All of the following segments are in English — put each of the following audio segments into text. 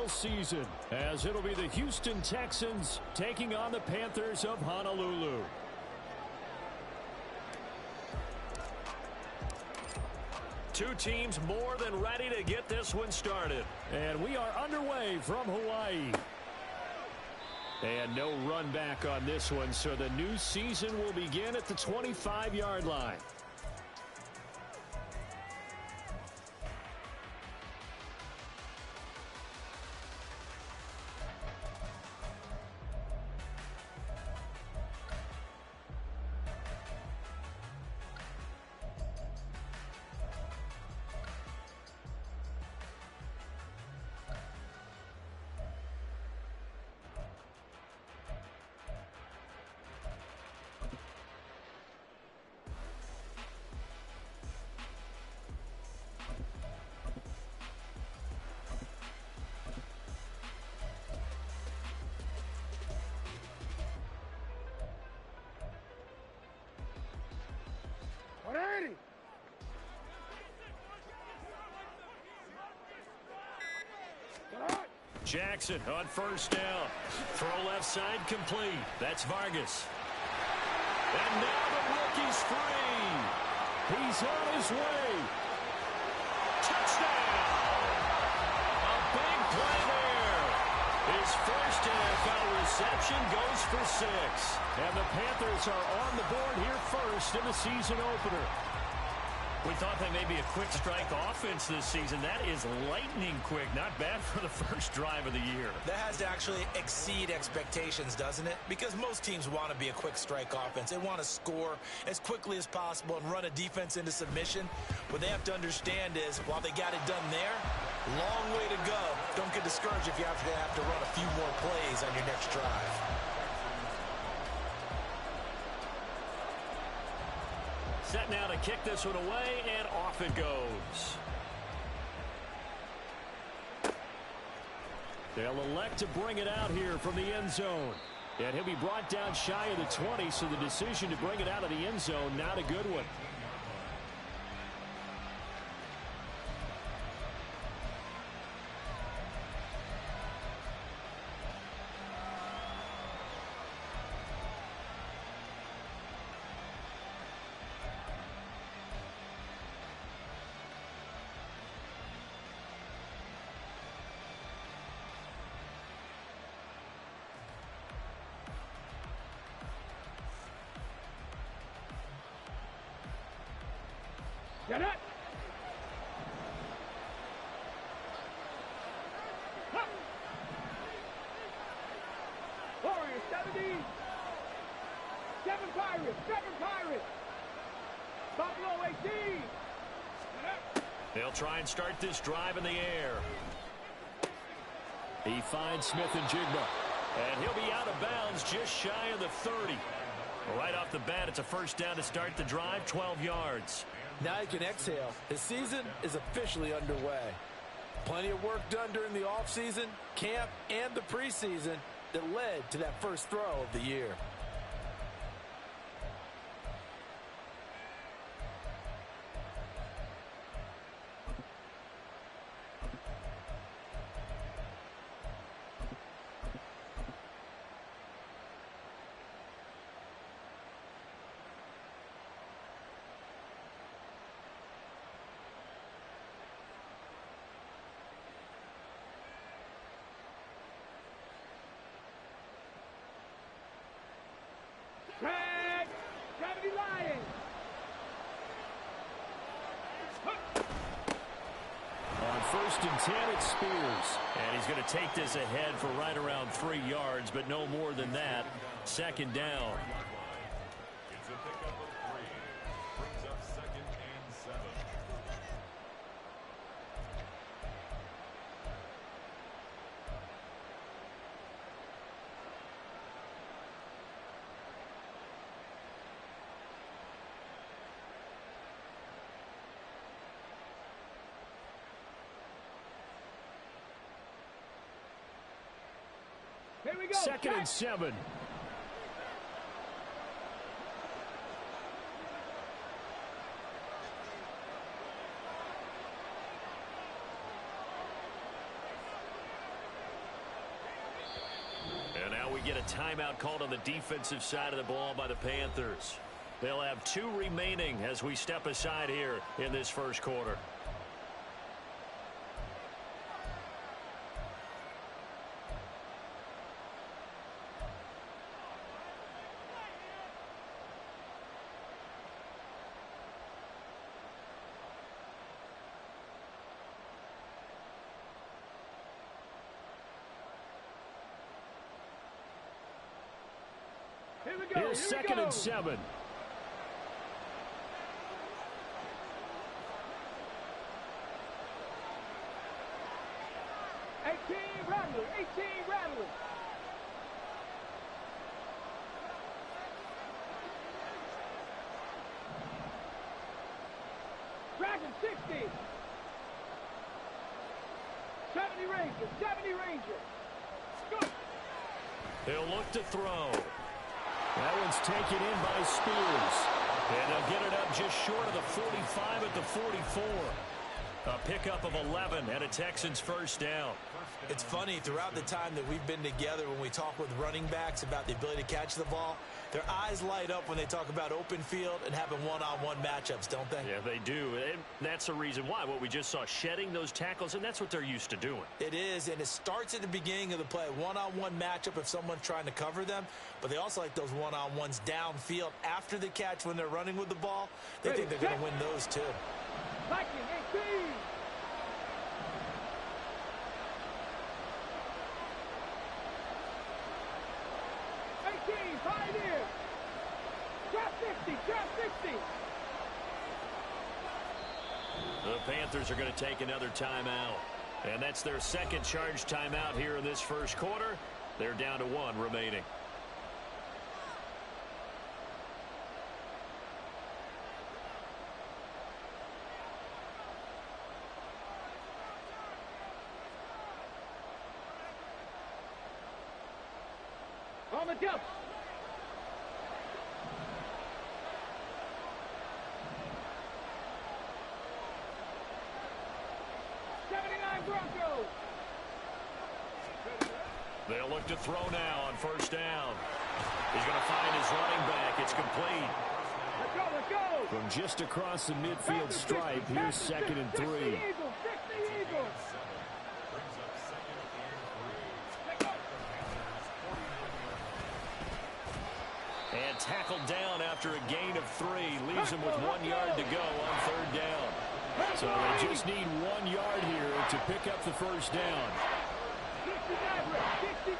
NFL season, as it'll be the Houston Texans taking on the Panthers of Honolulu. Two teams more than ready to get this one started. And we are underway from Hawaii. And no run back on this one, so the new season will begin at the 25-yard line. Jackson on first down. Throw left side complete. That's Vargas. And now the rookie's free. He's on his way. Touchdown! A big play there. His first NFL reception goes for 6. And the Panthers are on the board here first in the season opener. We thought that may be a quick strike offense this season. That is lightning quick. Not bad for the first drive of the year. That has to actually exceed expectations, doesn't it? Because most teams want to be a quick strike offense. They want to score as quickly as possible and run a defense into submission. What they have to understand is, while they got it done there, long way to go. Don't get discouraged if you have to run a few more plays on your next drive. Set now to kick this one away, and off it goes. They'll elect to bring it out here from the end zone. And he'll be brought down shy of the 20, so the decision to bring it out of the end zone, not a good one. Get it! Warriors 70. 7 Pirates. 7 Pirates. Buffalo 18. They'll try and start this drive in the air. He finds Smith and Jigba. And he'll be out of bounds just shy of the 30. Right off the bat, it's a first down to start the drive, 12 yards. Now you can exhale. The season is officially underway. Plenty of work done during the offseason, camp, and the preseason that led to that first throw of the year. Red, 70 Lions. On first and 10, it's Spears. And he's going to take this ahead for right around 3 yards, but no more than that. Second down. It's a pickup of 3. Brings up second and 7. Here we go. Second and 7. get a timeout called on the defensive side of the ball by the Panthers. They'll have 2 remaining as we step aside here in this first quarter. Here we go. Here's second and 7. Rattler, 18 Rattler. Dragon 60. 70 Ranger, 70 Ranger. Go. He'll look to throw. That one's taken in by Spears. And they'll get it up just short of the 45 at the 44. A pickup of 11 and a Texans first down. It's funny, throughout the time that we've been together, when we talk with running backs about the ability to catch the ball, their eyes light up when they talk about open field and having one-on-one matchups, don't they? Yeah, they do. And that's the reason why. What we just saw, shedding those tackles, and that's what they're used to doing. It is, and it starts at the beginning of the play. One-on-one matchup if someone's trying to cover them, but they also like those one-on-ones downfield after the catch when they're running with the ball. They think they're going to win those too. Viking 18. Pioneer. Trap 60, trap 60. The Panthers are going to take another timeout. And that's their second charge timeout here in this first quarter. They're down to 1 remaining. On the jump. Broncos. They'll look to throw now on first down. He's going to find his running back. It's complete. Let's go, let's go. From just across the midfield stripe, here's second and 3. 60 Eagles. And tackled down after a gain of 3. Leaves him with 1 yard to go on third down. So they just need 1 yard here to pick up the first down. 60 Mavericks.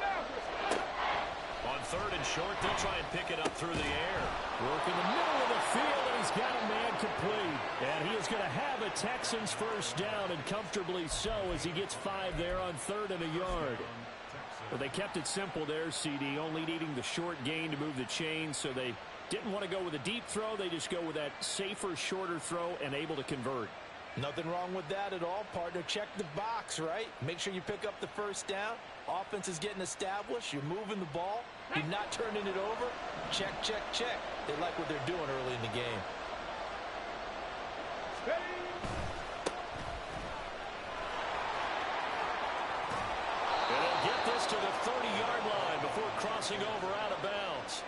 On third and short, they'll try and pick it up through the air. Work in the middle of the field, and he's got a man complete. And he is going to have a Texans first down, and comfortably so, as he gets 5 there on third and a yard. Well, they kept it simple there, CD, only needing the short gain to move the chains, so they didn't want to go with a deep throw. They just go with that safer, shorter throw and able to convert. Nothing wrong with that at all, partner. Check the box, right? Make sure you pick up the first down. Offense is getting established. You're moving the ball. You're not turning it over. Check, check, check. They like what they're doing early in the game. And they'll get this to the 30-yard line before crossing over out of bounds.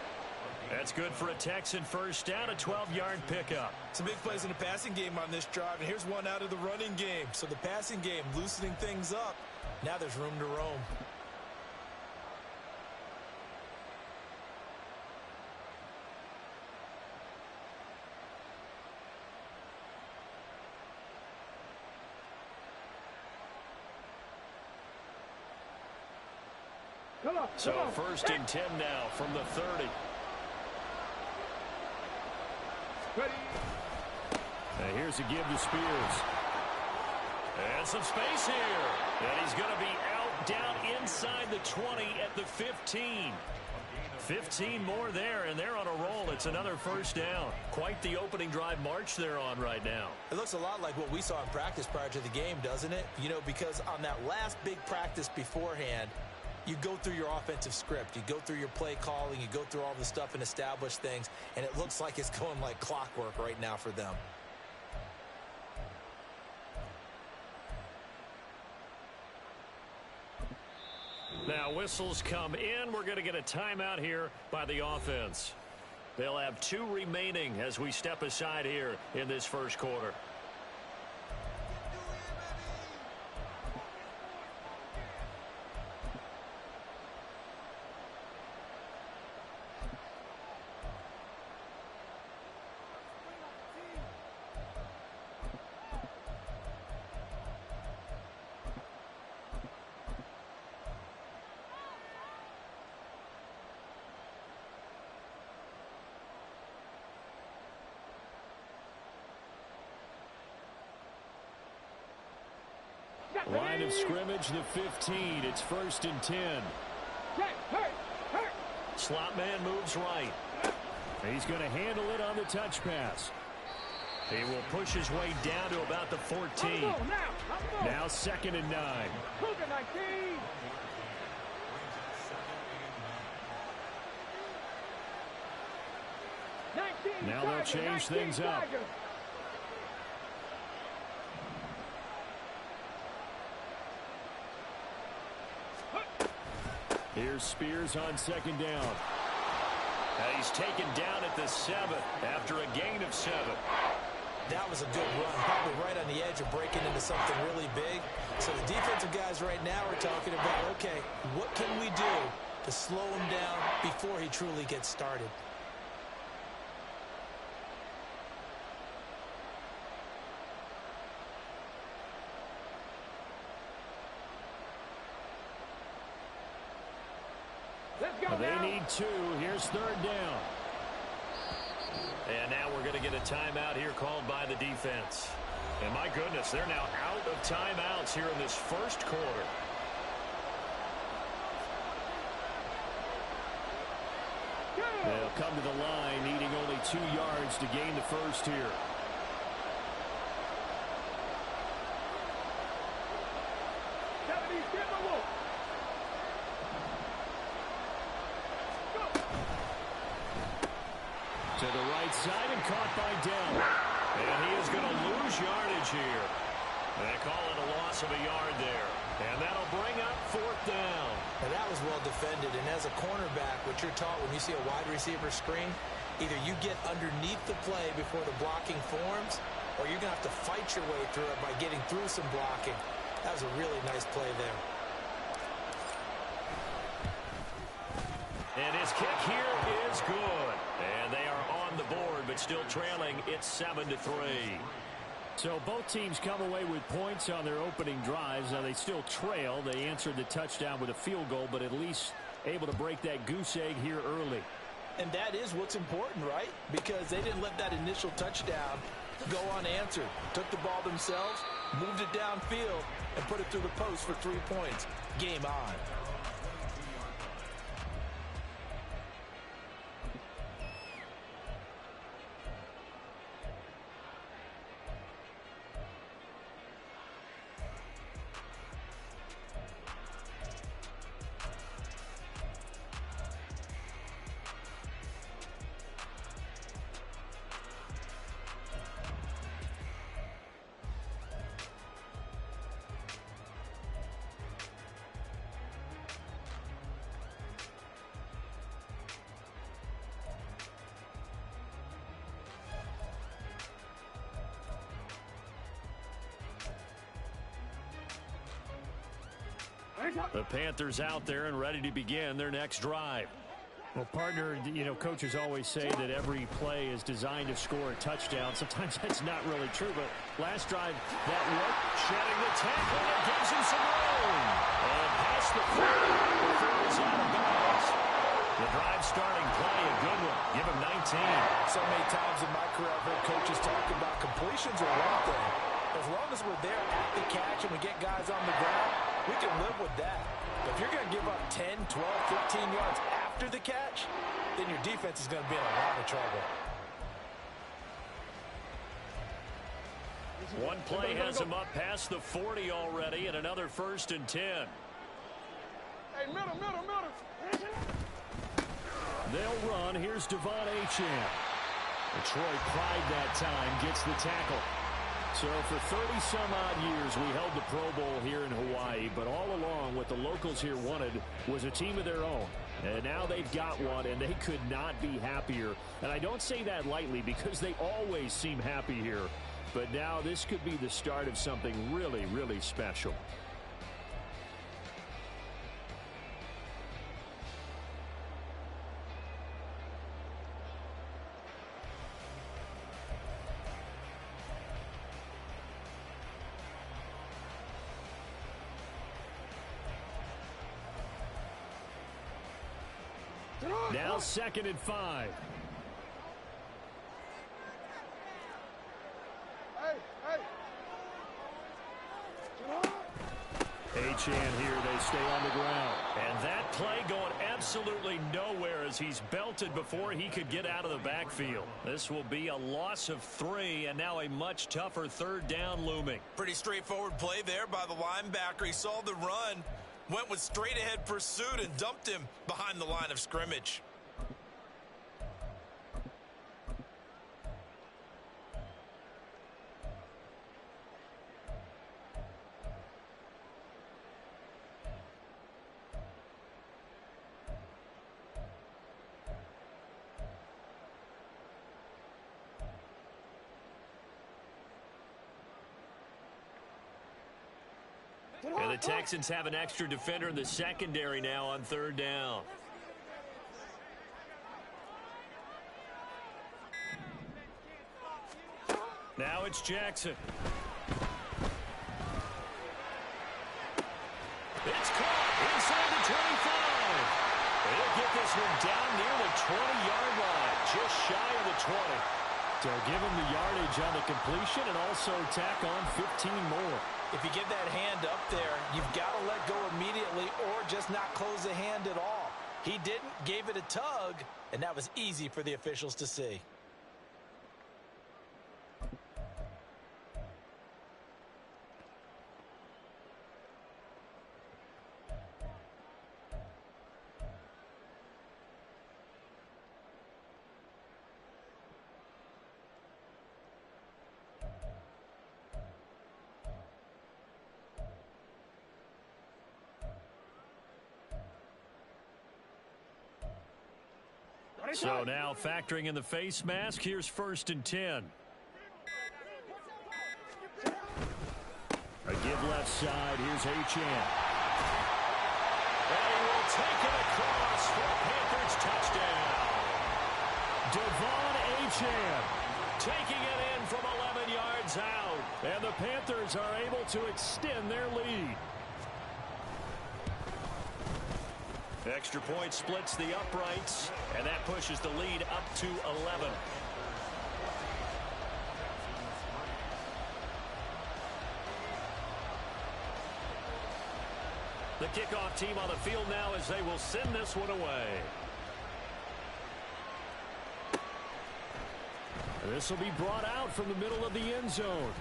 That's good for a Texan first down, a 12-yard pickup. Some big plays in the passing game on this drive, and here's one out of the running game. So the passing game loosening things up. Now there's room to roam. So first and 10 now from the 30. And here's a give to Spears. And some space here. And he's going to be out down inside the 20 at the 15. 15 more there, and they're on a roll. It's another first down. Quite the opening drive march they're on right now. It looks a lot like what we saw in practice prior to the game, doesn't it? You know, because on that last big practice beforehand, you go through your offensive script. You go through your play calling. You go through all the stuff and establish things. And it looks like it's going like clockwork right now for them. Now whistles come in. We're going to get a timeout here by the offense. They'll have 2 remaining as we step aside here in this first quarter. Line of scrimmage, the 15. It's 1st and 10. Slot man moves right. He's going to handle it on the touch pass. He will push his way down to about the 14. Now 2nd and 9. Now they'll change things up. Here's Spears on 2nd down. He's taken down at the 7th after a gain of 7. That was a good run, probably right on the edge of breaking into something really big. So the defensive guys right now are talking about, okay, what can we do to slow him down before he truly gets started? They need 2. Here's 3rd down. And now we're going to get a timeout here called by the defense. And my goodness, they're now out of timeouts here in this first quarter. They'll come to the line, needing only 2 yards to gain the first here. To the right side and caught by Dell. And he is going to lose yardage here. They call it a loss of a yard there. And that'll bring up 4th down. And that was well defended. And as a cornerback, what you're taught when you see a wide receiver screen, either you get underneath the play before the blocking forms, or you're going to have to fight your way through it by getting through some blocking. That was a really nice play there. And his kick here is good. And they are on the board, but still trailing. It's 7-3. So both teams come away with points on their opening drives. Now they still trail. They answered the touchdown with a field goal, but at least able to break that goose egg here early. And that is what's important, right? Because they didn't let that initial touchdown go unanswered. Took the ball themselves, moved it downfield, and put it through the post for 3 points. Game on. The Panthers out there and ready to begin their next drive. Well, partner, you know, coaches always say that every play is designed to score a touchdown. Sometimes that's not really true, but last drive, that worked. Shedding the tackle, and gives him some room. And past the 40 before it's out of bounds. The drive starting play, a good one. Give him 19. So many times in my career, I've heard coaches talk about completions are one thing. As long as we're there at the catch and we get guys on the ground, we can live with that. But if you're going to give up 10, 12, 15 yards after the catch, then your defense is going to be in a lot of trouble. One play has him up past the 40 already, and another 1st and 10. Hey, middle. They'll run. Here's Devon Achane. Troy Pride that time gets the tackle. So for 30-some-odd years, we held the Pro Bowl here in Hawaii, but all along what the locals here wanted was a team of their own. And now they've got one, and they could not be happier. And I don't say that lightly because they always seem happy here. But now this could be the start of something really, really special. Now 2nd and 5. Achane here, they stay on the ground. And that play going absolutely nowhere as he's belted before he could get out of the backfield. This will be a loss of 3, and now a much tougher 3rd down looming. Pretty straightforward play there by the linebacker. He saw the run, went with straight-ahead pursuit, and dumped him behind the line of scrimmage. And the Texans have an extra defender in the secondary now on 3rd down. Now it's Jackson. It's caught inside the 25. They'll get this one down near the 20-yard line, just shy of the 20. They'll give him the yardage on the completion and also tack on 15 more. If you give that hand up there, you've got to let go immediately or just not close the hand at all. He didn't, gave it a tug, and that was easy for the officials to see. So now factoring in the face mask, here's 1st and 10. A give left side, here's Achane. And he will take it across for a Panthers touchdown. Devon Achane taking it in from 11 yards out. And the Panthers are able to extend their lead. Extra point splits the uprights, and that pushes the lead up to 11. The kickoff team on the field now as they will send this one away. This will be brought out from the middle of the end zone.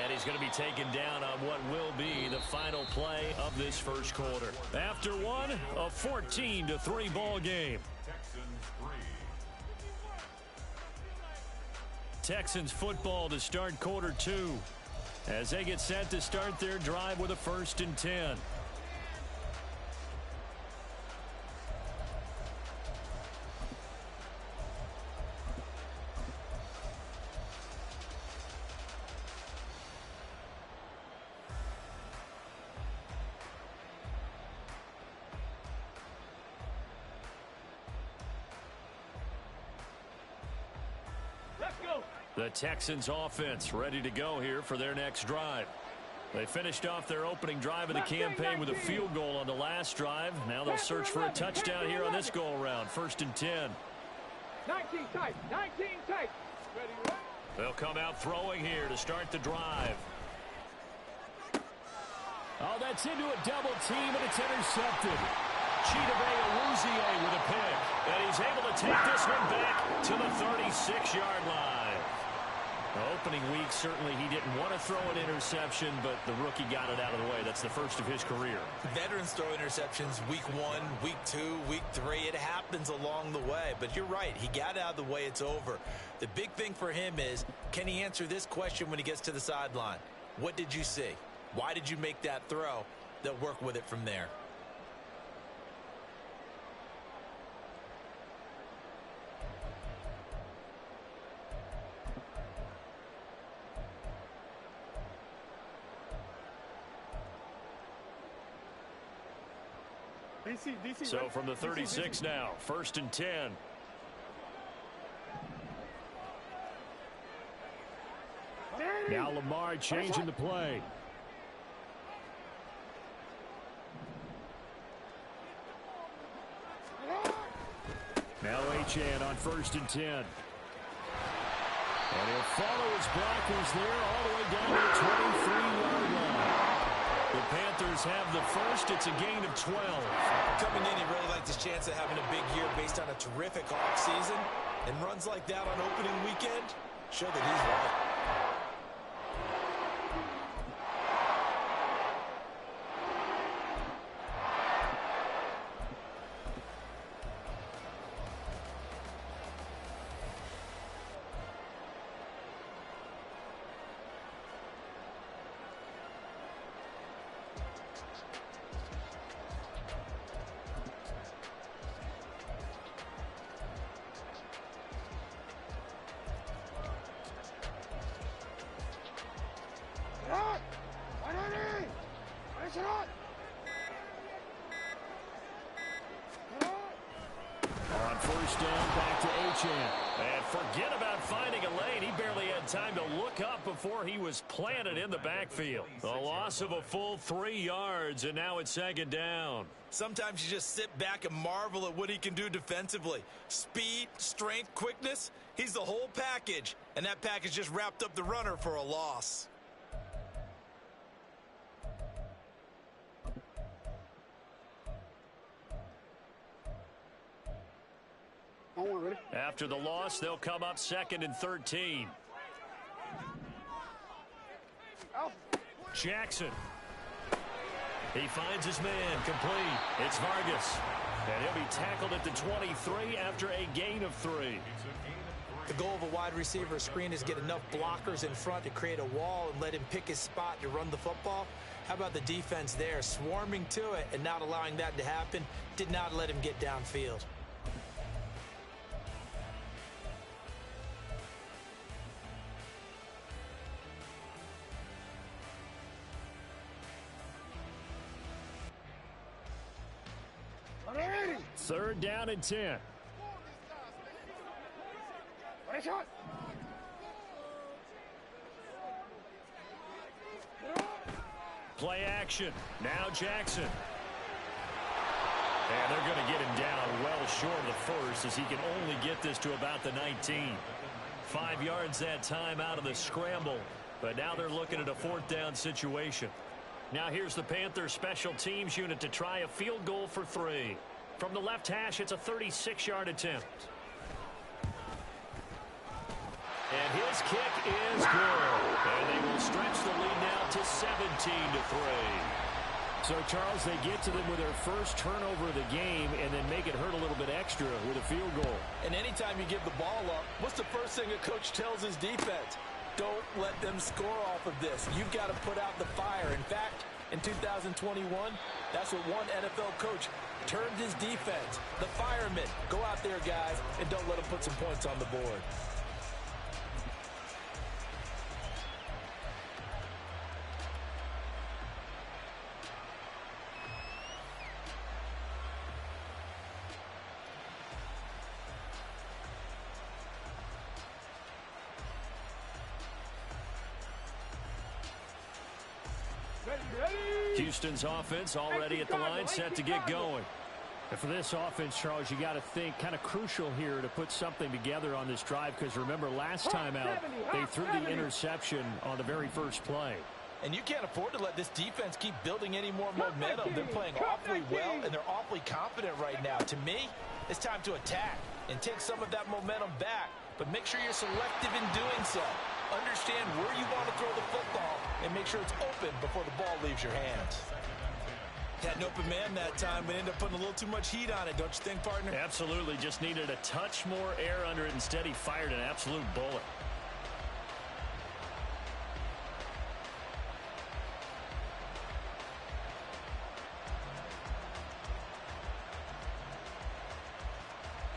And he's going to be taken down on what will be the final play of this first quarter. After one, a 14-3 ball game. Texans football to start quarter 2 as they get set to start their drive with a 1st and 10. The Texans offense ready to go here for their next drive. They finished off their opening drive of the campaign with a field goal on the last drive. Now they'll search for a touchdown here on this go-around. 1st and 10. 19 tight. 19 tight. Ready. They'll come out throwing here to start the drive. Oh, that's into a double team, and it's intercepted. Chidobe Awuzie with a pick. And he's able to take this one back to the 36-yard line. Opening week, certainly he didn't want to throw an interception, but the rookie got it out of the way. That's the first of his career. Veterans throw interceptions week 1, week 2, week 3. It happens along the way. But you're right. He got it out of the way. It's over. The big thing for him is, can he answer this question when he gets to the sideline? What did you see? Why did you make that throw? They'll work with it from there. So from the 36 now, 1st and 10. Now Lamar changing the play. Now Achane on 1st and 10. And he'll follow his blockers there all the way down to the 23-yard line. The Panthers have the first. It's a gain of 12. Coming in, he really liked his chance of having a big year based on a terrific offseason. And runs like that on opening weekend show that he's right. On 1st down, back to Achane. And forget about finding a lane. He barely had time to look up before he was planted in the backfield. A loss of a full 3 yards, and now it's 2nd down. Sometimes you just sit back and marvel at what he can do defensively. Speed, strength, quickness. He's the whole package. And that package just wrapped up the runner for a loss. After the loss, they'll come up 2nd and 13. Jackson. He finds his man, complete. It's Vargas. And he'll be tackled at the 23 after a gain of 3. The goal of a wide receiver screen is get enough blockers in front to create a wall and let him pick his spot to run the football. How about the defense there, swarming to it and not allowing that to happen? Did not let him get downfield. Third down and 10. Play action. Now Jackson. And they're going to get him down well short of the first as he can only get this to about the 19. 5 yards that time out of the scramble. But now they're looking at a 4th down situation. Now here's the Panthers special teams unit to try a field goal for 3. From the left hash, it's a 36-yard attempt. And his kick is good. And they will stretch the lead now to 17-3. So, Charles, they get to them with their first turnover of the game and then make it hurt a little bit extra with a field goal. And anytime you give the ball up, what's the first thing a coach tells his defense? Don't let them score off of this. You've got to put out the fire. In fact, in 2021, that's what one NFL coach turned his defense. The firemen. Go out there, guys, and don't let them put some points on the board. Houston's offense already at the line, set to get going. And for this offense, Charles, you got to think kind of crucial here to put something together on this drive, because remember last time out they threw the interception on the very first play. And you can't afford to let this defense keep building any more momentum. They're playing awfully well, and they're awfully confident right now. To me, it's time to attack and take some of that momentum back, but make sure you're selective in doing so. Understand where you want to throw the football and make sure it's open before the ball leaves your hands. Had an open man that time, but ended up putting a little too much heat on it, don't you think, partner? Absolutely. Just needed a touch more air under it. Instead, he fired an absolute bullet.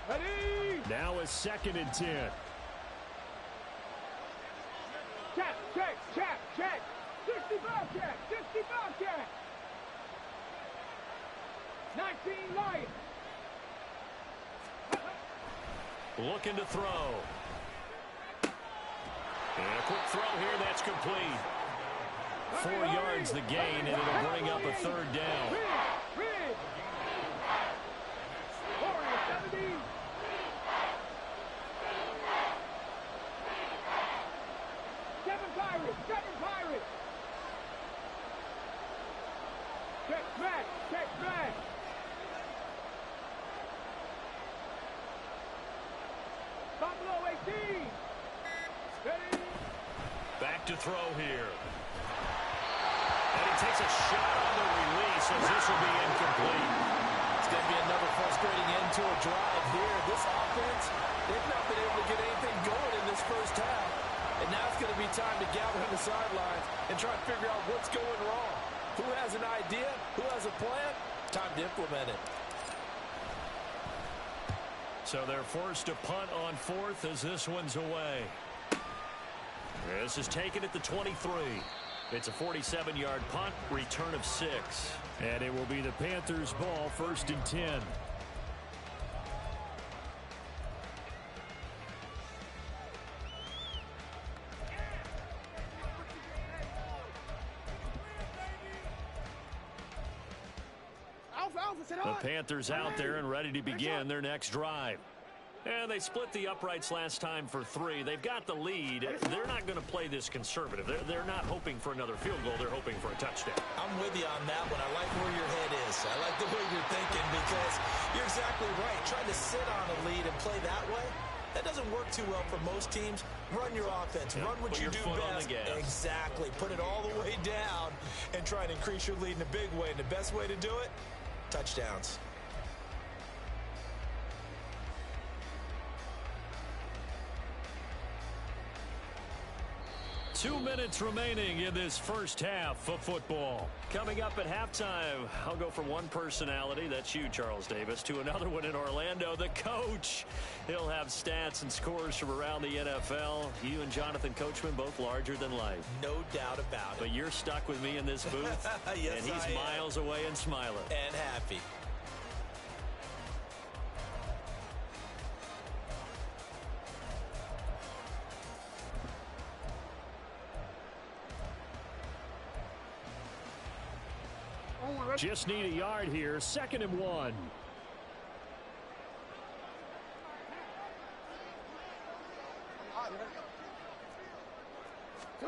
Ready? Now a 2nd and 10. Check, check, check, check. 60 Bobcat, 60 Bobcat. 19 Lions. Looking to throw. And a quick throw here. That's complete. 4 yards the gain, and it'll bring up a 3rd down. Rig. Warrior 70. Seven Pirates. Check back. Buffalo 18. Ready? Back to throw here. And he takes a shot on the release as this will be incomplete. It's going to be another frustrating end to a drive here. This offense, they've not been able to get anything going in this first half. And now it's going to be time to gather on the sidelines and try to figure out what's going wrong. Who has an idea? Who has a plan? Time to implement it. So they're forced to punt on 4th as this one's away. This is taken at the 23. It's a 47-yard punt, return of 6. And it will be the Panthers' ball, 1st and 10. The Panthers out there and ready to begin their next drive. And they split the uprights last time for 3. They've got the lead. They're not going to play this conservative. They're not hoping for another field goal. They're hoping for a touchdown. I'm with you on that one. I like where your head is. I like the way you're thinking because you're exactly right. Trying to sit on a lead and play that way, that doesn't work too well for most teams. Run your offense. Run what you do best. Exactly. Put it all the way down and try and increase your lead in a big way. And the best way to do it, touchdowns. 2 minutes remaining in this first half of football. Coming up at halftime, I'll go from one personality, that's you, Charles Davis, to another one in Orlando, the coach. He'll have stats and scores from around the NFL. You and Jonathan Coachman, both larger than life. No doubt about it. But you're stuck with me in this booth, yes, and he's miles away and smiling. And happy. Just need a yard here. 2nd and 1.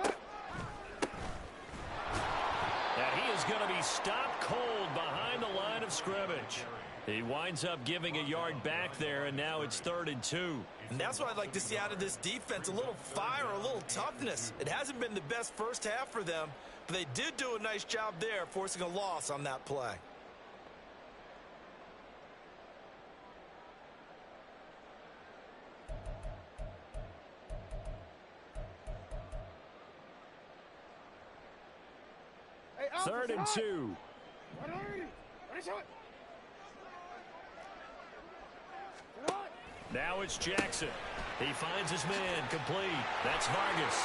And he is going to be stopped cold behind the line of scrimmage. He winds up giving a yard back there, and now it's 3rd and 2. And that's what I'd like to see out of this defense. A little fire, a little toughness. It hasn't been the best first half for them, but they did do a nice job there, forcing a loss on that play. Hey, 3rd and 2. Now it's Jackson. He finds his man complete. That's Vargas.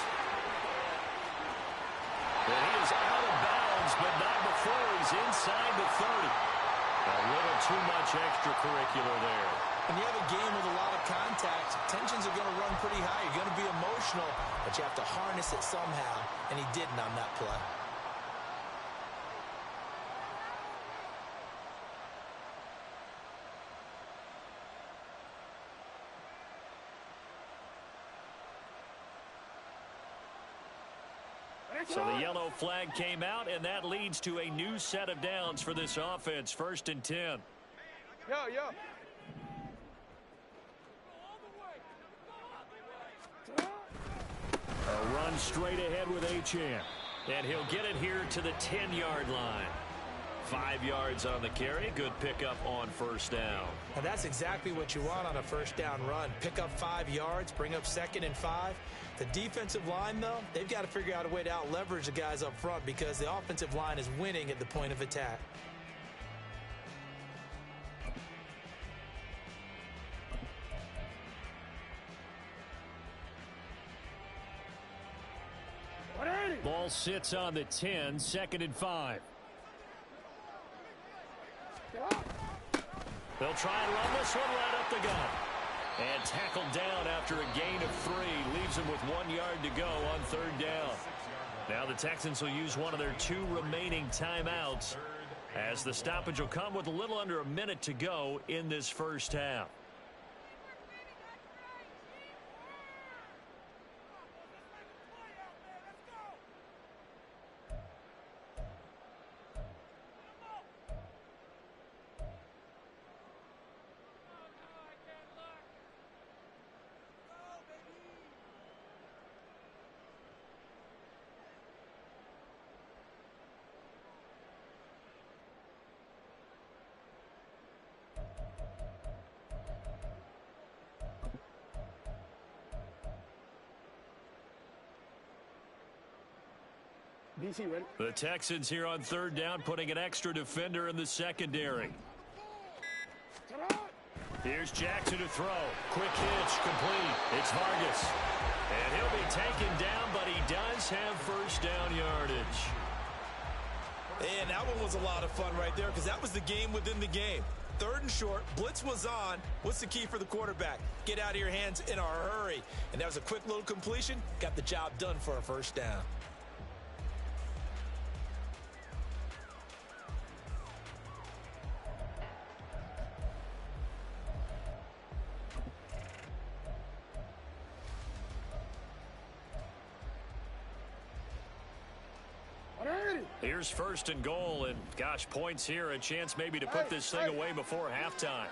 And he is out of bounds, but not before he's inside the 30. A little too much extracurricular there. When you have a game with a lot of contact, tensions are going to run pretty high. You're going to be emotional, but you have to harness it somehow, and he didn't on that play. So the yellow flag came out, and that leads to a new set of downs for this offense. 1st and 10. Yo. A run straight ahead with Achane. And he'll get it here to the 10-yard line. 5 yards on the carry. Good pickup on first down. And that's exactly what you want on a first down run. Pick up 5 yards, bring up 2nd and 5. The defensive line, though, they've got to figure out a way to out-leverage the guys up front because the offensive line is winning at the point of attack. Ball sits on the 10, 2nd and 5. They'll try and run this one right up the gut. And tackled down after a gain of 3. Leaves him with 1 yard to go on 3rd down. Now the Texans will use one of their 2 remaining timeouts as the stoppage will come with a little under a minute to go in this first half. DC ready. The Texans here on 3rd down, putting an extra defender in the secondary. Here's Jackson to throw. Quick hitch, complete. It's Vargas. And he'll be taken down, but he does have first down yardage. And that one was a lot of fun right there because that was the game within the game. 3rd and short, blitz was on. What's the key for the quarterback? Get out of your hands in a hurry. And that was a quick little completion. Got the job done for a first down. Here's 1st and goal, and gosh, points here, a chance maybe to put this thing away before halftime.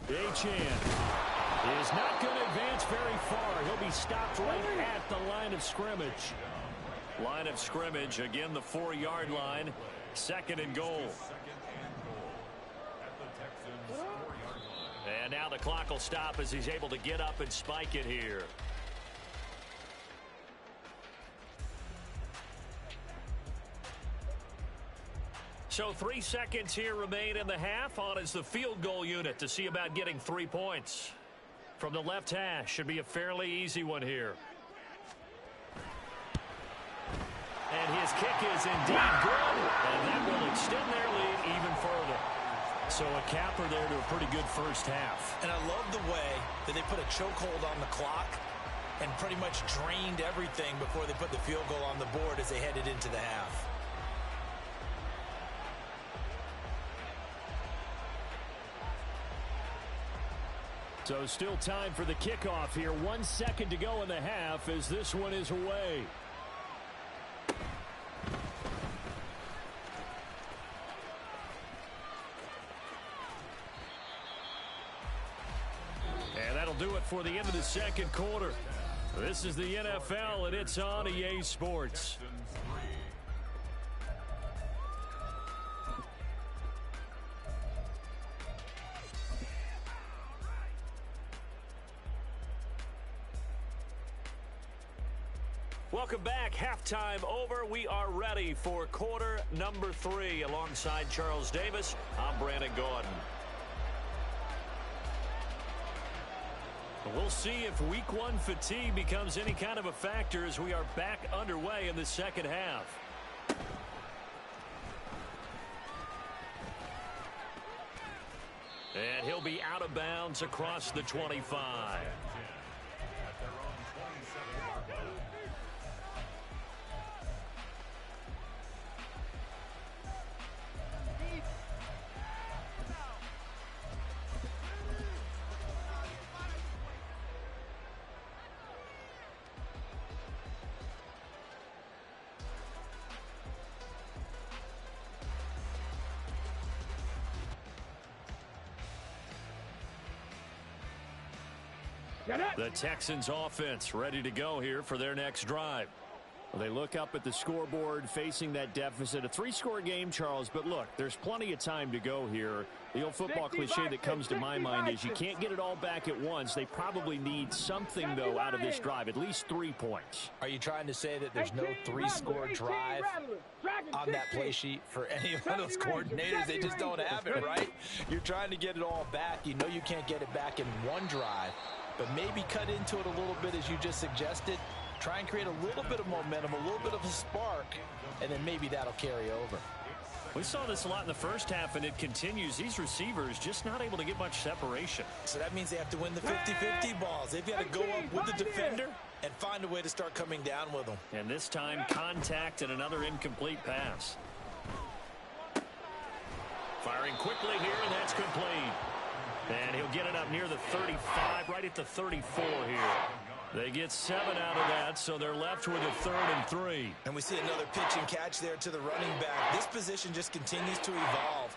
Achane is not going to advance very far. He'll be stopped right at the line of scrimmage. Line of scrimmage, again the 4-yard line, 2nd and goal. And now the clock will stop as he's able to get up and spike it here. So 3 seconds here remain in the half. On is the field goal unit to see about getting 3 points. From the left hash, should be a fairly easy one here. And his kick is indeed good, and that will extend their lead even further. So a capper there to a pretty good first half. And I love the way that they put a chokehold on the clock and pretty much drained everything before they put the field goal on the board as they headed into the half. So still time for the kickoff here. 1 second to go in the half as this one is away. Do it for the end of the 2nd quarter. This is the NFL, and it's on EA Sports. Welcome back. Halftime over. We are ready for quarter number 3. Alongside Charles Davis, I'm Brandon Gaudin. We'll see if week 1 fatigue becomes any kind of a factor as we are back underway in the second half. And he'll be out of bounds across the 25. The Texans offense ready to go here for their next drive. Well, they look up at the scoreboard facing that deficit. A 3-score game, Charles, but look, there's plenty of time to go here. The old football cliche that comes to my mind is you can't get it all back at once. They probably need something, though, out of this drive, at least 3 points. Are you trying to say that there's no 3-score drive on that play sheet for any of those coordinators? They just don't have it, right? You're trying to get it all back. You know you can't get it back in one drive, but maybe cut into it a little bit as you just suggested. Try and create a little bit of momentum, a little bit of a spark, and then maybe that'll carry over. We saw this a lot in the first half, and it continues. These receivers just not able to get much separation. So that means they have to win the 50-50 balls. They've got to go up with the defender and find a way to start coming down with them. And this time, contact and another incomplete pass. Firing quickly here, and that's complete. And he'll get it up near the 35, right at the 34 here. They get 7 out of that, so they're left with a 3rd and 3. And we see another pitch and catch there to the running back. This position just continues to evolve.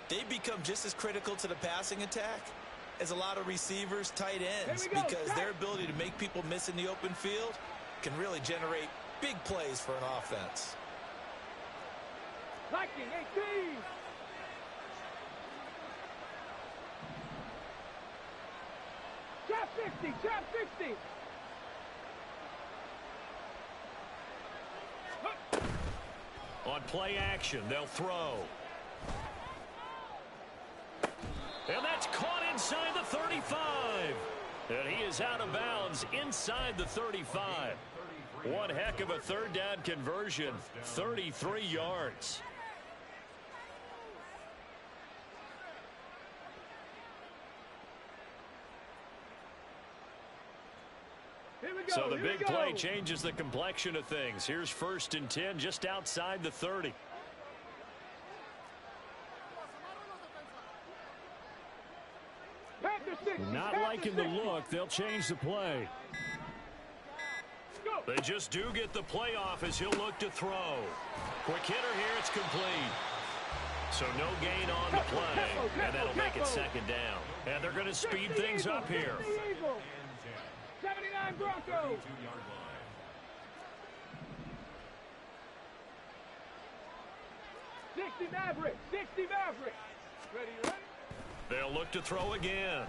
They become just as critical to the passing attack as a lot of receivers, tight ends, because their ability to make people miss in the open field can really generate big plays for an offense. Liking 18. Trap 60, trap 60. On play action, they'll throw. And that's caught inside the 35. And he is out of bounds inside the 35. One heck of a 3rd down conversion, 33 yards. So the big play changes the complexion of things. Here's 1st and 10 just outside the 30. Not liking the look. They'll change the play. They just do get the play off as he'll look to throw. Quick hitter here. It's complete. So no gain on the play. And that'll make it 2nd down. And they're going to speed things up here. 79 Broncos. 60 Mavericks. 60 Mavericks. Ready? They'll look to throw again.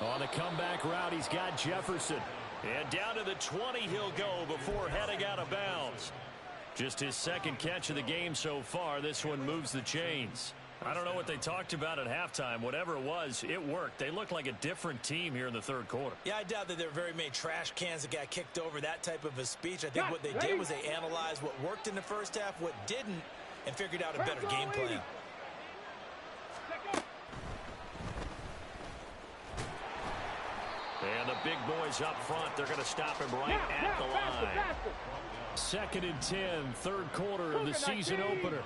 On the comeback route, he's got Jefferson. And down to the 20 he'll go before heading out of bounds. Just his 2nd catch of the game so far. This one moves the chains. I don't know what they talked about at halftime. Whatever it was, it worked. They looked like a different team here in the 3rd quarter. Yeah, I doubt that there were very many trash cans that got kicked over, that type of a speech. I think what they did was they analyzed what worked in the first half, what didn't, and figured out a better game plan. And the big boys up front, they're going to stop him right at the line. 2nd and 10, 3rd quarter of the season opener.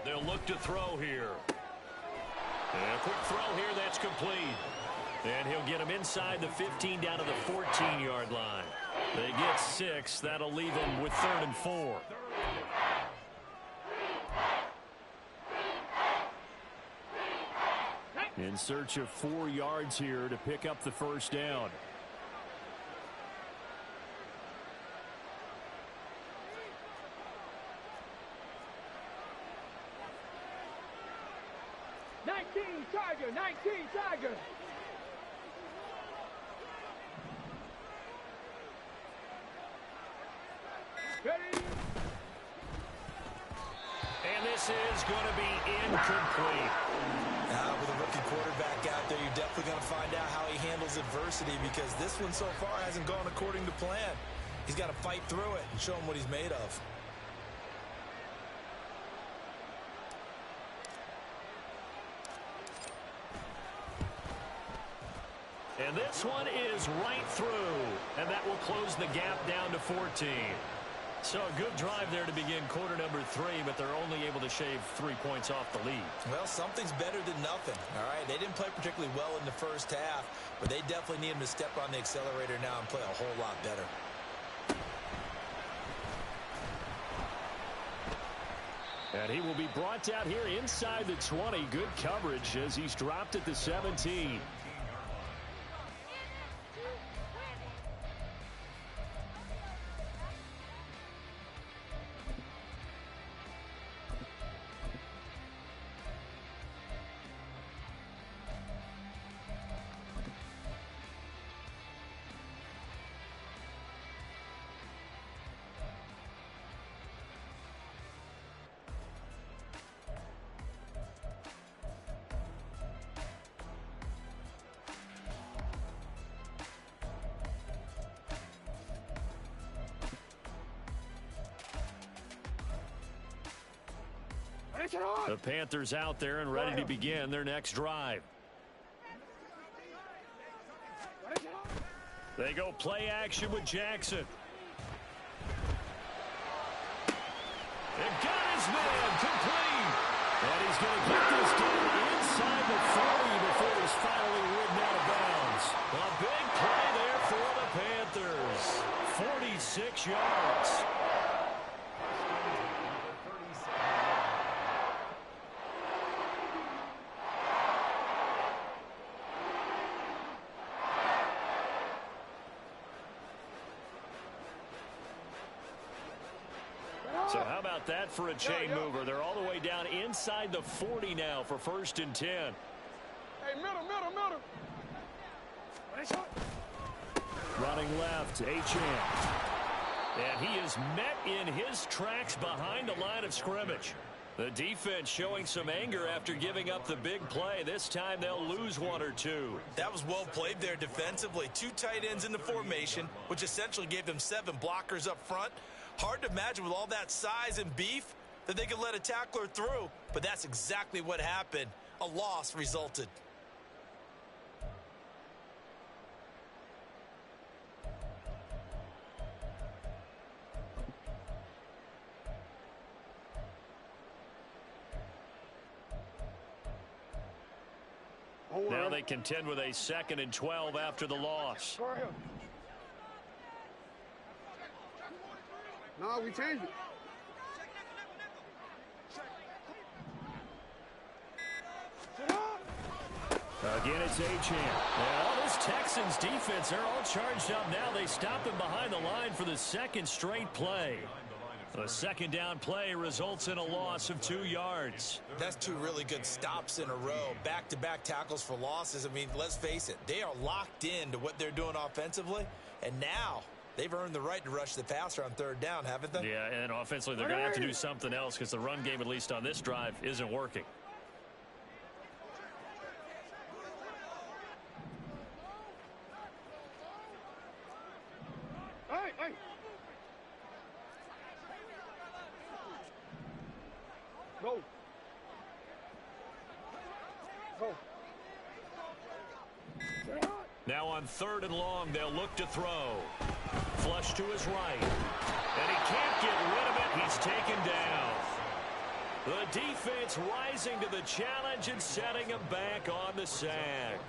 They'll look to throw here. And a quick throw here, that's complete. And he'll get him inside the 15 down to the 14-yard line. They get 6. That'll leave them with 3rd and 4. In search of 4 yards here to pick up the 1st down. Tiger, 19 Tiger. Ready? And this is going to be incomplete. With a rookie quarterback out there, you're definitely going to find out how he handles adversity, because this one so far hasn't gone according to plan. He's got to fight through it and show him what he's made of. And this one is right through, and that will close the gap down to 14. So a good drive there to begin quarter number 3, but they're only able to shave 3 points off the lead. Well, something's better than nothing, all right? They didn't play particularly well in the first half, but they definitely need him to step on the accelerator now and play a whole lot better. And he will be brought down here inside the 20. Good coverage as he's dropped at the 17. The Panthers out there and ready to begin their next drive. They go play action with Jackson. And got his man complete. And he's going to get this down inside the 40 before he's finally ridden out of bounds. A big play there for the Panthers. 46 yards. So how about that for a chain mover? They're all the way down inside the 40 now for 1st and 10. Hey, middle. Running left, Achane. And he is met in his tracks behind the line of scrimmage. The defense showing some anger after giving up the big play. This time they'll lose one or two. That was well played there defensively. 2 tight ends in the formation, which essentially gave them 7 blockers up front. Hard to imagine with all that size and beef that they could let a tackler through, but that's exactly what happened. A loss resulted. Now they contend with a 2nd and 12 after the loss. No, we changed it. Again, it's Achane. Well, this Texans defense, they're all charged up now. They stop him behind the line for the 2nd straight play. The 2nd down play results in a loss of 2 yards. That's 2 really good stops in a row. Back-to-back tackles for losses. I mean, let's face it. They are locked into what they're doing offensively. And now they've earned the right to rush the passer on 3rd down, haven't they? Yeah, and offensively, they're going to have to do something else because the run game, at least on this drive, isn't working. Hey. Go. Now on 3rd and long, they'll look to throw. Flush to his right. And he can't get rid of it. He's taken down. The defense rising to the challenge and setting him back on the sack.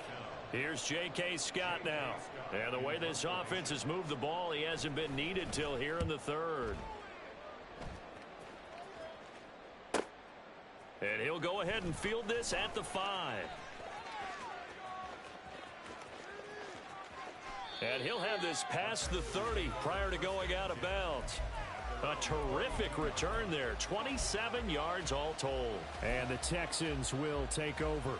Here's J.K. Scott now. And the way this offense has moved the ball, he hasn't been needed till here in the 3rd. And he'll go ahead and field this at the 5. And he'll have this past the 30 prior to going out of bounds. A terrific return there. 27 yards all told. And the Texans will take over.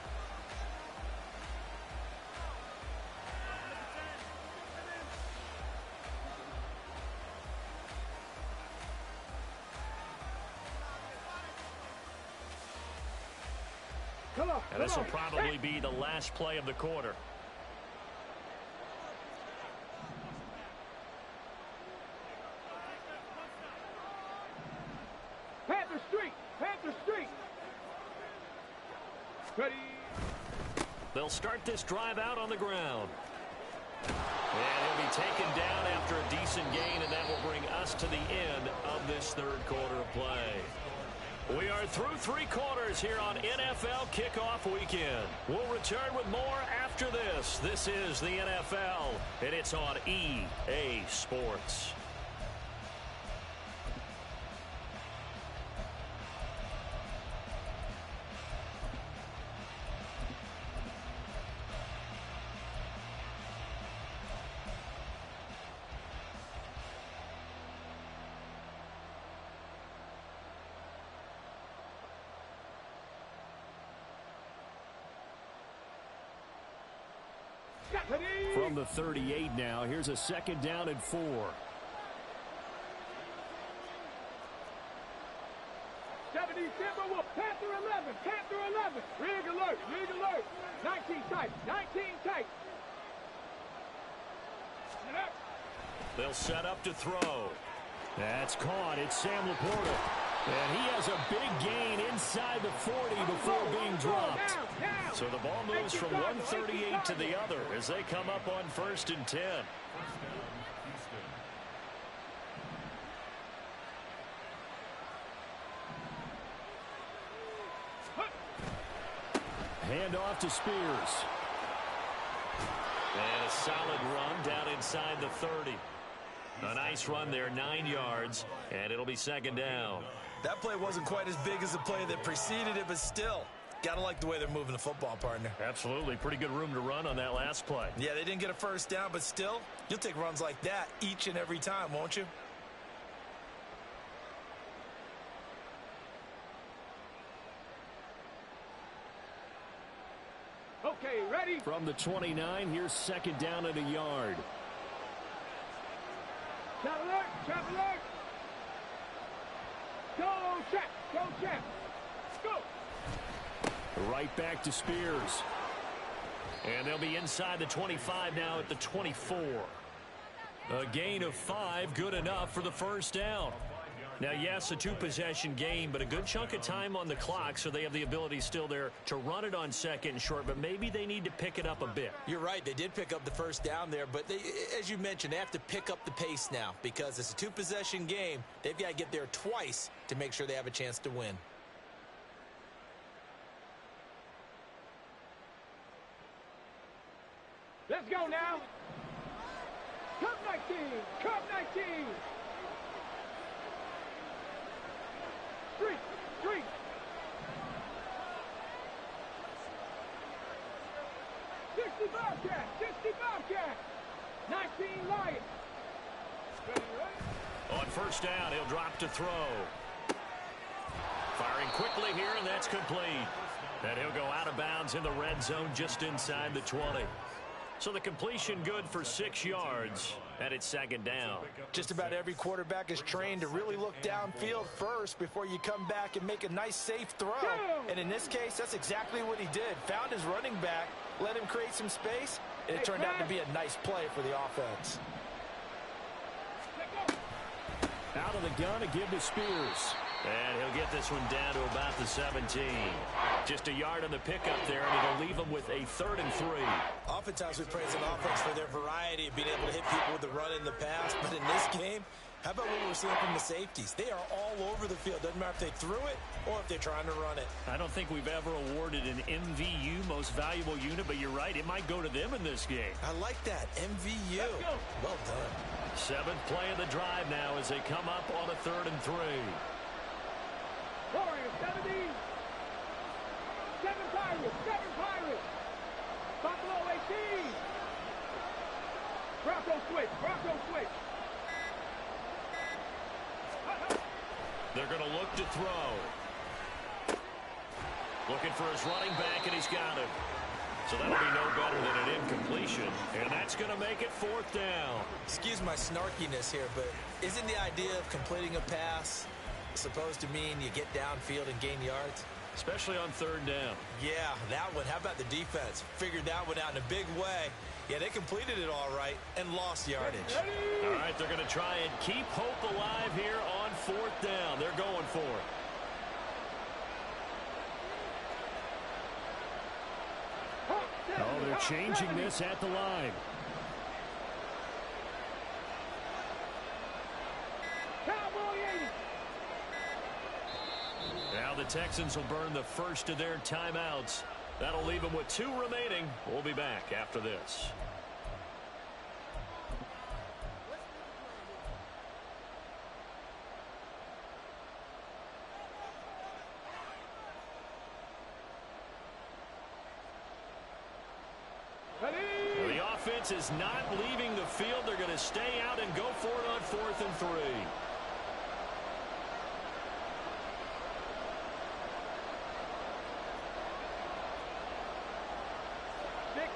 And this will probably be the last play of the quarter. Panther Street. Ready. They'll start this drive out on the ground. And he'll be taken down after a decent gain, and that will bring us to the end of this 3rd quarter of play. We are through 3 quarters here on NFL Kickoff Weekend. We'll return with more after this. This is the NFL, and it's on EA Sports. From the 38 now, here's a 2nd down and 4. Panther 11, Panther 11. Rig alert, rig alert. 19 tight, 19 tight. They'll set up to throw. That's caught. It's Sam Laporta. And he has a big gain inside the 40 before being dropped. So the ball moves from 138 to the other as they come up on 1st and 10. Hand off to Spears. And a solid run down inside the 30. A nice run there, 9 yards, and it'll be 2nd down. That play wasn't quite as big as the play that preceded it, but still, gotta like the way they're moving the football, partner. Absolutely. Pretty good room to run on that last play. Yeah, they didn't get a 1st down, but still, you'll take runs like that each and every time, won't you? Okay, ready? From the 29, here's 2nd down and a yard. Trap alert, trap alert. Go check, go check. Go. Right back to Spears. And they'll be inside the 25 now at the 24. A gain of 5, good enough for the 1st down. Now, yes, a 2-possession game, but a good chunk of time on the clock, so they have the ability still there to run it on 2nd and short, but maybe they need to pick it up a bit. You're right. They did pick up the 1st down there, but they, as you mentioned, they have to pick up the pace now because it's a 2-possession game. They've got to get there twice to make sure they have a chance to win. Let's go now. Cup 19, Cup 19. Street. 60 Bobcat, 60 Bobcat. 19 Lions. Ready, right? On 1st down, he'll drop to throw. Firing quickly here, and that's complete. And he'll go out of bounds in the red zone just inside the 20. So the completion good for 6 yards, and it's 2nd down. Just about every quarterback is trained to really look downfield first before you come back and make a nice, safe throw. And in this case, that's exactly what he did. Found his running back, let him create some space, and it turned out to be a nice play for the offense. Out of the gun to give to Spears. And he'll get this one down to about the 17. Just a yard on the pickup there, and it'll leave him with a 3rd and 3. Oftentimes we praise an offense for their variety of being able to hit people with the run in the pass, but in this game, how about what we're seeing from the safeties? They are all over the field. Doesn't matter if they threw it or if they're trying to run it. I don't think we've ever awarded an MVU, most valuable unit, but you're right, it might go to them in this game. I like that, MVU. Well done. 7th play of the drive now as they come up on a 3rd and 3. Warriors, 70. 7 Pirates, 7 Pirates. Buffalo 18. Bronco switch, Bronco switch. They're going to look to throw. Looking for his running back, and he's got him. So that'll be no better than an incompletion. And that's going to make it 4th down. Excuse my snarkiness here, but isn't the idea of completing a pass supposed to mean you get downfield and gain yards? Especially on 3rd down. Yeah, that one. How about the defense? Figured that one out in a big way. Yeah, they completed it all right and lost yardage. All right, they're going to try and keep hope alive here on 4th down. They're going for it. Oh, they're changing this at the line. Now the Texans will burn the first of their timeouts. That'll leave them with 2 remaining. We'll be back after this. The offense is not leaving the field. They're going to stay out and go for it on 4th and 3.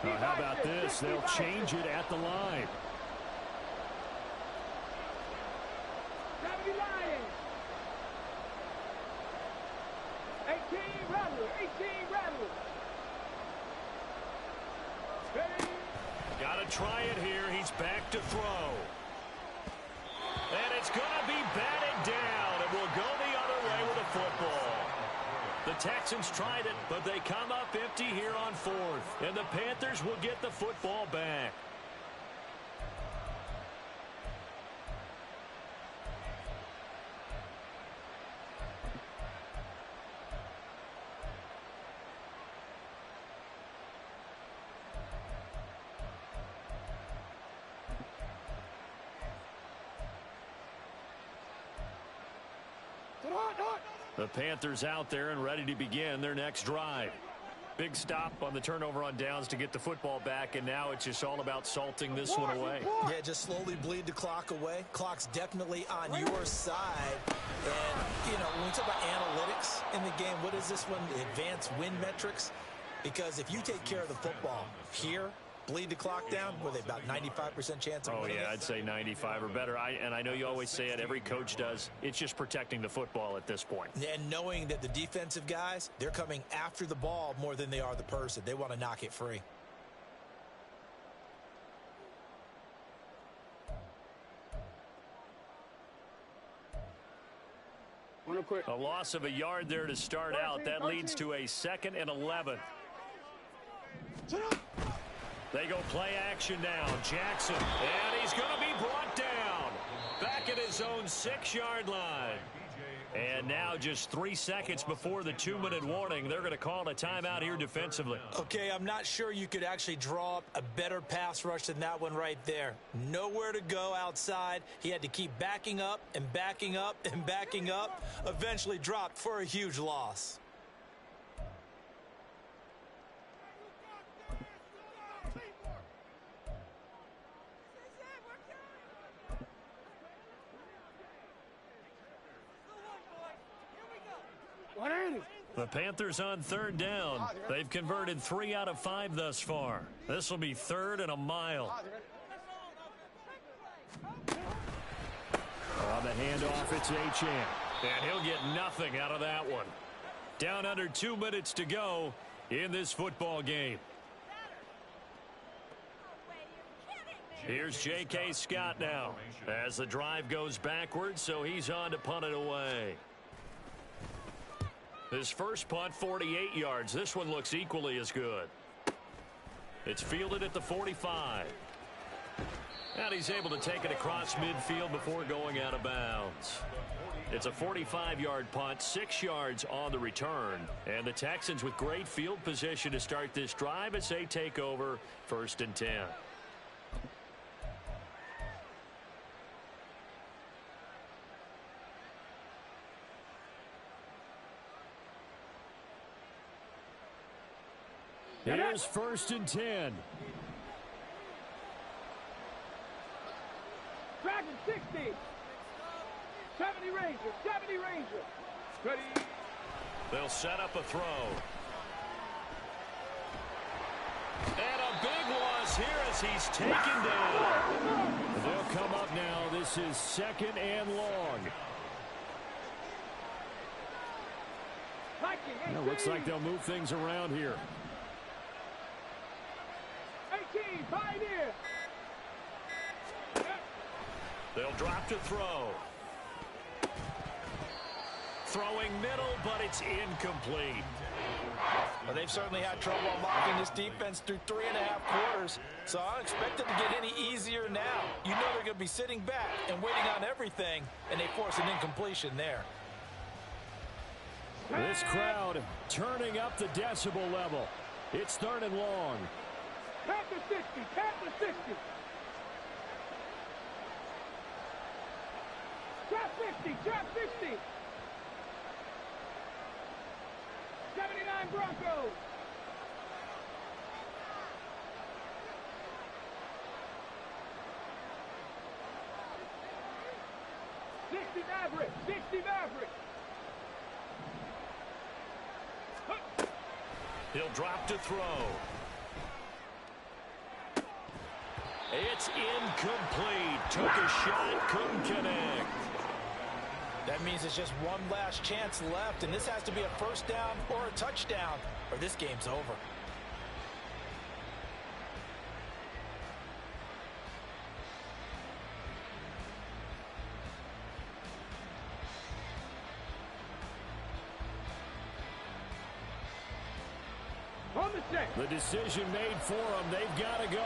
How about this? They'll change it at the line. 70 Lions. 18 Rattlers. 18 Rattlers. Got to try it here. He's back to throw. And it's going to be batted down. It will go the other way with a football. The Texans tried it, but they come up empty here on fourth. And the Panthers will get the football back. The Panthers out there and ready to begin their next drive. Big stop on the turnover on downs to get the football back, and now it's just all about salting this one away. Yeah, just slowly bleed the clock away. Clock's definitely on your side. And, you know, when we talk about analytics in the game, what is this one? Advanced win metrics? Because if you take care of the football here, bleed the clock down with about 95% chance of winning. Oh, yeah, I'd say 95 or better. And I know you always say it, every coach does. It's just protecting the football at this point. And knowing that the defensive guys, they're coming after the ball more than they are the person. They want to knock it free. A loss of a yard there to start out. That leads to a 2nd and 11. They go play action now. Jackson, and he's going to be brought down. Back at his own 6-yard line. And now just 3 seconds before the 2-minute warning, they're going to call a timeout here defensively. Okay, I'm not sure you could actually draw up a better pass rush than that one right there. Nowhere to go outside. He had to keep backing up and backing up and backing up. Eventually dropped for a huge loss. The Panthers on 3rd down. They've converted 3 out of 5 thus far. This will be 3rd and a mile. On the handoff, it's Achane. And he'll get nothing out of that one. Down under 2 minutes to go in this football game. Here's J.K. Scott now as the drive goes backwards, so he's on to punt it away. His first punt, 48 yards. This one looks equally as good. It's fielded at the 45. And he's able to take it across midfield before going out of bounds. It's a 45-yard punt, 6 yards on the return. And the Texans with great field position to start this drive as they take over 1st and 10. Here's 1st and 10. Dragon 60. 70 Ranger. 70 Ranger. Ready. They'll set up a throw. And a big loss here as he's taken down. They'll come up now. This is 2nd and long. It looks like they'll move things around here. 18, Pioneer. They'll drop to throw. Throwing middle, but it's incomplete. Well, they've certainly had trouble unlocking this defense through 3.5 quarters, so I don't expect it to get any easier now. You know they're going to be sitting back and waiting on everything, and they force an incompletion there. This crowd turning up the decibel level. It's 3rd and long. Panther 60. Panther 60. Trap 50. Trap 50. 79 Broncos. Maverick. 60 Maverick. He'll drop to throw. It's incomplete. Took a shot, couldn't connect. That means it's just one last chance left, and this has to be a first down or a touchdown, or this game's over. On the set. The decision made for them. They've got to go.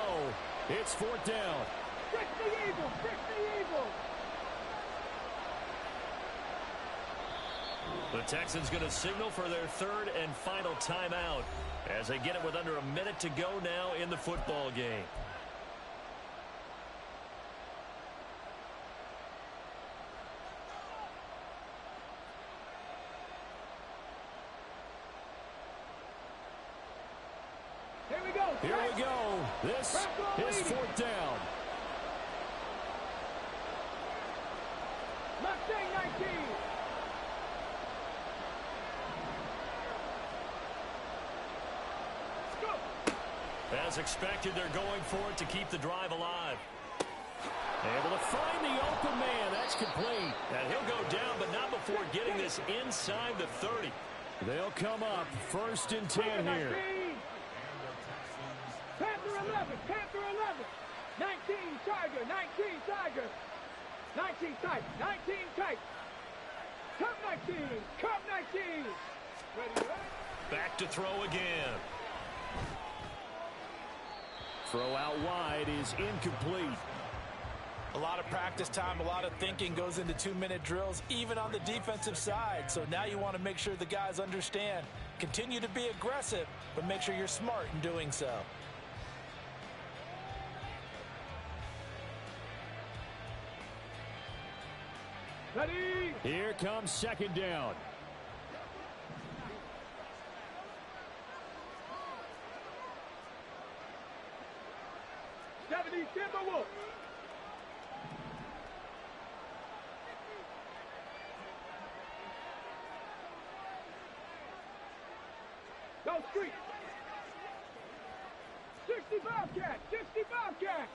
It's fourth down. Fix the Eagles. Fix the Eagles. The Texans going to signal for their third and final timeout as they get it with under a minute to go now in the football game. Here we go. Here we go. This is fourth down. Mustang 19. Go. As expected, they're going for it to keep the drive alive. Able to find the open man. That's complete. And he'll go down, but not before getting this inside the 30. They'll come up first and 10 here. Panther 11. Panther 11. 19 Tiger. 19 Tiger. 19 tight. 19 tight. Cup 19. Cup 19. Ready. Back to throw again. Throw out wide is incomplete. A lot of practice time, a lot of thinking goes into 2-minute drills, even on the defensive side. So now you want to make sure the guys understand. Continue to be aggressive, but make sure you're smart in doing so. Ready. Here comes second down. Timberwolves. Go street. 60 Bobcat. 60 Bobcat.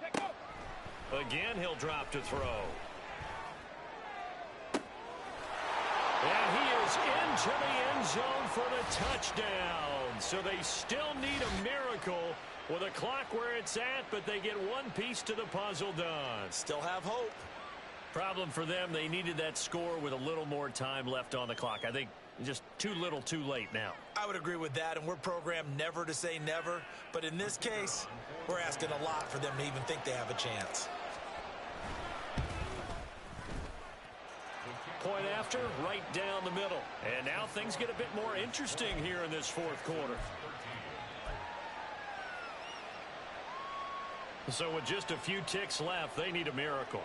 Take up. Again, he'll drop to throw. And he is into the end zone for the touchdown. So they still need a miracle with a clock where it's at, but they get one piece to the puzzle done. Still have hope. Problem for them, they needed that score with a little more time left on the clock. I think just too little too late now. I would agree with that, and we're programmed never to say never. But in this case, we're asking a lot for them to even think they have a chance. Point after, right down the middle. And now things get a bit more interesting here in this fourth quarter. So with just a few ticks left, they need a miracle.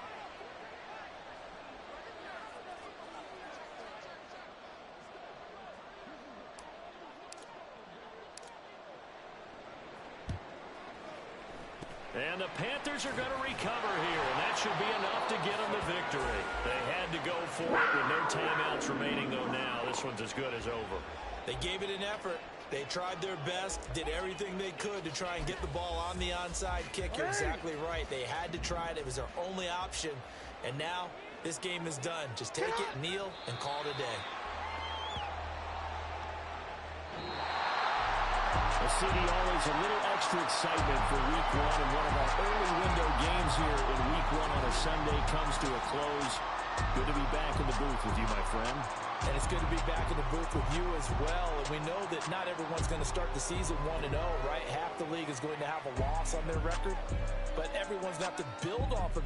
And the Panthers are going to recover here, and that should be enough to get them the victory. They had to go for it with no timeouts remaining, though now this one's as good as over. They gave it an effort. They tried their best, did everything they could to try and get the ball on the onside kick. You're exactly right. They had to try it. It was their only option. And now this game is done. Just take it, kneel, and call it a day. The city always a little extra excitement for week one, and one of our early window games here in week one on a Sunday comes to a close. Good to be back in the booth with you, my friend. And it's good to be back in the booth with you as well. And we know that not everyone's going to start the season 1-0, right? Half the league is going to have a loss on their record. But everyone's going to have to build off of that.